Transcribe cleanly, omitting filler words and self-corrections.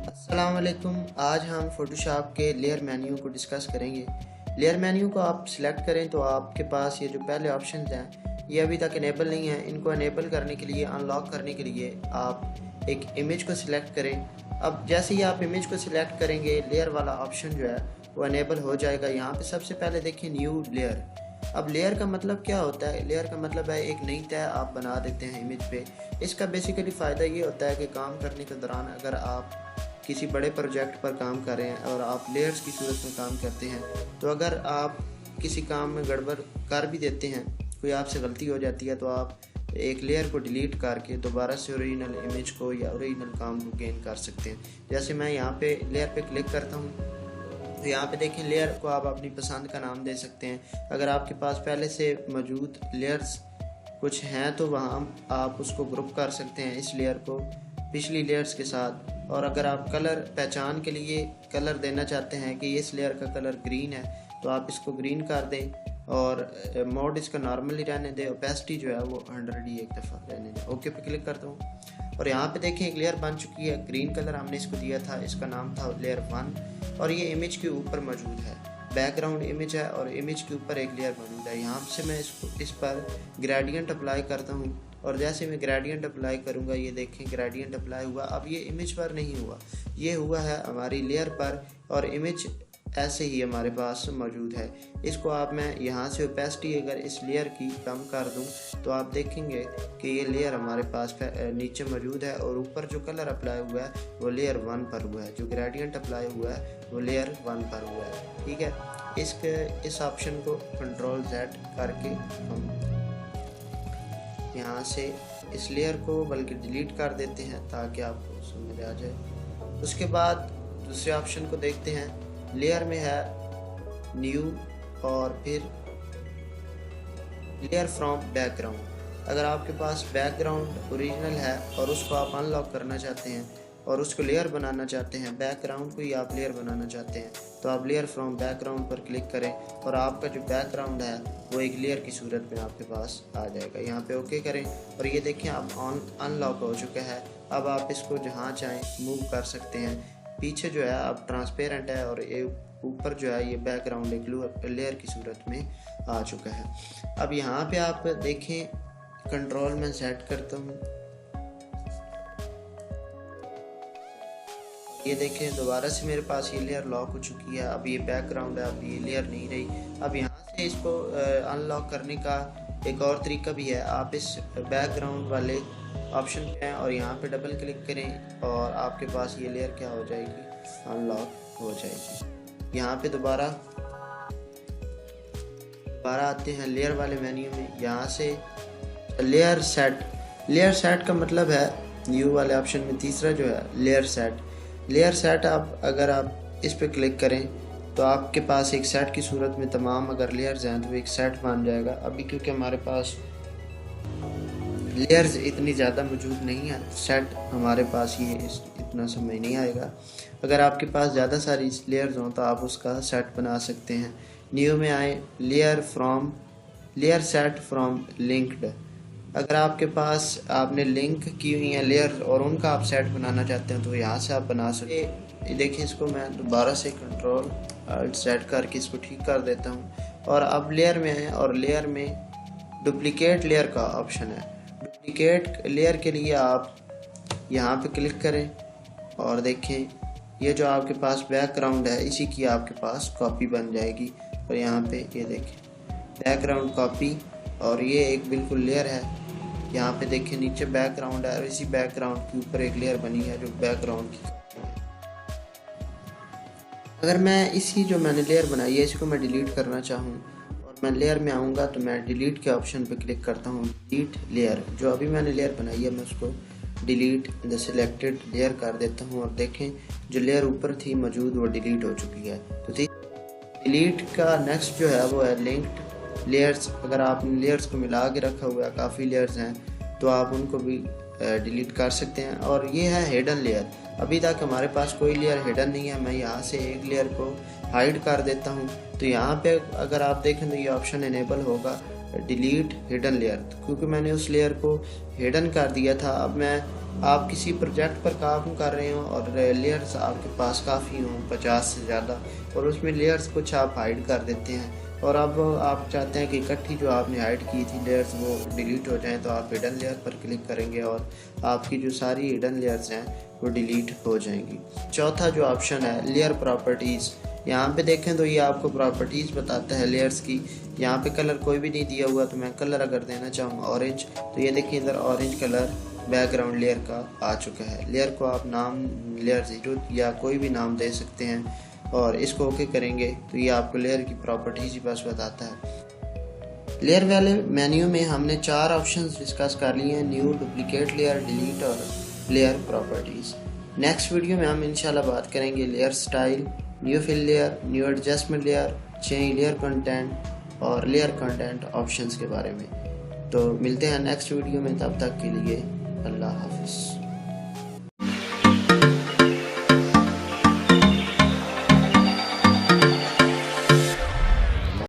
अस्सलाम वालेकुम। आज हम फोटोशॉप के लेयर मेन्यू को डिस्कस करेंगे। लेयर मेन्यू को आप सिलेक्ट करें तो आपके पास ये जो पहले ऑप्शन हैं ये अभी तक इनेबल नहीं है। इनको इनेबल करने के लिए, अनलॉक करने के लिए आप एक इमेज को सिलेक्ट करें। अब जैसे ही आप इमेज को सिलेक्ट करेंगे लेयर वाला ऑप्शन जो है वो इनेबल हो जाएगा। यहाँ पे सबसे पहले देखिए न्यू लेयर। अब लेयर का मतलब क्या होता है? लेयर का मतलब है एक नई तह आप बना देते हैं इमेज पे। इसका बेसिकली फ़ायदा ये होता है कि काम करने के दौरान अगर आप किसी बड़े प्रोजेक्ट पर काम कर रहे हैं और आप लेयर्स की सूरत में काम करते हैं, तो अगर आप किसी काम में गड़बड़ कर भी देते हैं, कोई आपसे गलती हो जाती है, तो आप एक लेयर को डिलीट करके दोबारा से ओरिजिनल इमेज को या ओरिजिनल काम को गेन कर सकते हैं। जैसे मैं यहाँ पे लेयर पे क्लिक करता हूँ तो यहाँ पे देखें लेयर को आप अपनी पसंद का नाम दे सकते हैं। अगर आपके पास पहले से मौजूद लेयर्स कुछ हैं तो वहाँ आप उसको ग्रुप कर सकते हैं इस लेयर को पिछली लेयर्स के साथ। और अगर आप कलर पहचान के लिए कलर देना चाहते हैं कि इस लेयर का कलर ग्रीन है तो आप इसको ग्रीन कर दें और मोड इसका नॉर्मली रहने दें। ओपेसिटी जो है वो 100 ही एक दफ़ा रहने दें। ओके पे क्लिक करता हूँ और यहाँ पे देखें एक लेयर बन चुकी है। ग्रीन कलर हमने इसको दिया था, इसका नाम था लेयर 1 और ये इमेज के ऊपर मौजूद है। बैकग्राउंड इमेज है और इमेज के ऊपर एक लेयर मौजूद है। यहाँ से मैं इस पर ग्रेडियंट अप्लाई करता हूँ और जैसे मैं ग्रेडियंट अप्लाई करूँगा ये देखें ग्रेडियंट अप्लाई हुआ। अब ये इमेज पर नहीं हुआ, ये हुआ है हमारी लेयर पर और इमेज ऐसे ही हमारे पास मौजूद है। इसको आप मैं यहाँ से ओपेसिटी अगर इस लेयर की कम कर दूँ तो आप देखेंगे कि ये लेयर हमारे पास नीचे मौजूद है और ऊपर जो कलर अप्लाई हुआ है वो लेयर 1 पर हुआ है, जो ग्रेडियंट अप्लाई हुआ है वो लेयर 1 पर हुआ है। ठीक है, इस ऑप्शन को कंट्रोल Z करके हम यहाँ से इस लेयर को बल्कि डिलीट कर देते हैं ताकि आपको समझ आ जाए। उसके बाद दूसरे ऑप्शन को देखते हैं। लेयर में है न्यू और फिर लेयर फ्रॉम बैकग्राउंड। अगर आपके पास बैकग्राउंड ओरिजिनल है और उसको आप अनलॉक करना चाहते हैं और उसको लेयर बनाना चाहते हैं, बैकग्राउंड को ही आप लेयर बनाना चाहते हैं, तो आप लेयर फ्रॉम बैकग्राउंड पर क्लिक करें और आपका जो बैकग्राउंड है वो एक लेयर की सूरत में आपके पास आ जाएगा। यहाँ पे ओके करें और ये देखें आप अनलॉक हो चुका है। अब आप इसको जहाँ चाहें मूव कर सकते हैं। पीछे जो है अब ट्रांसपेरेंट है और ये ऊपर जो है ये बैकग्राउंड एक लेयर की सूरत में आ चुका है। अब यहाँ पे आप देखें कंट्रोल में सेट करता हूँ, ये देखें दोबारा से मेरे पास ये लेयर लॉक हो चुकी है। अब ये बैकग्राउंड है, अब ये लेयर नहीं रही। अब यहाँ से इसको अनलॉक करने का एक और तरीका भी है। आप इस बैकग्राउंड वाले ऑप्शन पे हैं और यहाँ पे डबल क्लिक करें और आपके पास ये लेयर क्या हो जाएगी, अनलॉक हो जाएगी। यहाँ पे दोबारा आते हैं लेयर वाले मेन्यू में। यहाँ से लेयर सेट का मतलब है न्यू वाले ऑप्शन में तीसरा जो है लेयर सेट। आप अगर आप इस पे क्लिक करें तो आपके पास एक सेट की सूरत में तमाम अगर लेयर्स हैं तो एक सेट बन जाएगा। अभी क्योंकि हमारे पास लेयर्स इतनी ज़्यादा मौजूद नहीं है, सेट हमारे पास ये इतना समय नहीं आएगा। अगर आपके पास ज़्यादा सारी लेयर्स हों तो आप उसका सेट बना सकते हैं। न्यू में आए लेयर सेट फ्रॉम लिंक्ड। अगर आपके पास आपने लिंक की हुई हैं लेयर और उनका आप सेट बनाना चाहते हैं तो यहाँ से आप बना सकते हैं। देखिए इसको मैं दोबारा से कंट्रोल सेट करके इसको ठीक कर देता हूँ और अब लेयर में है और लेयर में डुप्लीकेट लेयर का ऑप्शन है। डुप्लीकेट लेयर के लिए आप यहाँ पे क्लिक करें और देखें ये जो आपके पास बैकग्राउंड है इसी की आपके पास कॉपी बन जाएगी। और यहाँ पे ये देखें बैकग्राउंड कॉपी और ये एक बिल्कुल लेयर है। यहाँ पे देखें नीचे बैकग्राउंड है और इसी बैकग्राउंड के ऊपर एक लेयर बनी है जो बैकग्राउंड की है। अगर मैं इसी जो मैंने लेयर बनाई है इसको मैं डिलीट करना चाहूँ और मैं लेयर में आऊँगा तो मैं डिलीट के ऑप्शन पे क्लिक करता हूँ। डिलीट लेयर, जो अभी मैंने लेयर बनाई है मैं उसको डिलीट द सिलेक्टेड लेयर कर देता हूँ और देखें जो लेयर ऊपर थी मौजूद वो डिलीट हो चुकी है। तो डिलीट का नेक्स्ट जो है वो है लिंक्ड लेयर्स। अगर आपने लेयर्स को मिला के रखा हुआ है, काफ़ी लेयर्स हैं, तो आप उनको भी डिलीट कर सकते हैं। और ये है हिडन लेयर। अभी तक हमारे पास कोई लेयर हिडन नहीं है। मैं यहाँ से एक लेयर को हाइड कर देता हूँ तो यहाँ पे अगर आप देखें तो ये ऑप्शन इनेबल होगा डिलीट हिडन लेयर, क्योंकि मैंने उस लेयर को हिडन कर दिया था। अब मैं आप किसी प्रोजेक्ट पर काम कर रहे हो और लेयर्स आपके पास काफ़ी हों 50 से ज़्यादा, और उसमें लेयर्स कुछ आप हाइड कर देते हैं और अब आप चाहते हैं कि इकट्ठी जो आपने हाइड की थी लेयर्स वो डिलीट हो जाएं, तो आप हिडन लेयर पर क्लिक करेंगे और आपकी जो सारी हिडन लेयर्स हैं वो डिलीट हो जाएंगी। चौथा जो ऑप्शन है लेयर प्रॉपर्टीज़, यहाँ पे देखें तो ये आपको प्रॉपर्टीज़ बताता है लेयर्स की। यहाँ पे कलर कोई भी नहीं दिया हुआ, तो मैं कलर अगर देना चाहूँ ऑरेंज, तो ये देखिए इधर ऑरेंज कलर बैकग्राउंड लेयर का आ चुका है। लेयर को आप नाम लेयर 0 या कोई भी नाम दे सकते हैं और इसको ओके करेंगे तो ये आपको लेयर की प्रॉपर्टीज़ ही बस बताता है। लेयर वाले मेन्यू में हमने 4 ऑप्शंस डिस्कस कर लिए हैं, न्यू, डुप्लीकेट लेयर, डिलीट और लेयर प्रॉपर्टीज़। नेक्स्ट वीडियो में हम इंशाल्लाह बात करेंगे layer style, new fill layer, new adjustment layer, change layer content और लेयर कंटेंट ऑप्शंस के बारे में। तो मिलते हैं नेक्स्ट वीडियो में, तब तक के लिए अल्लाह हाफिज़।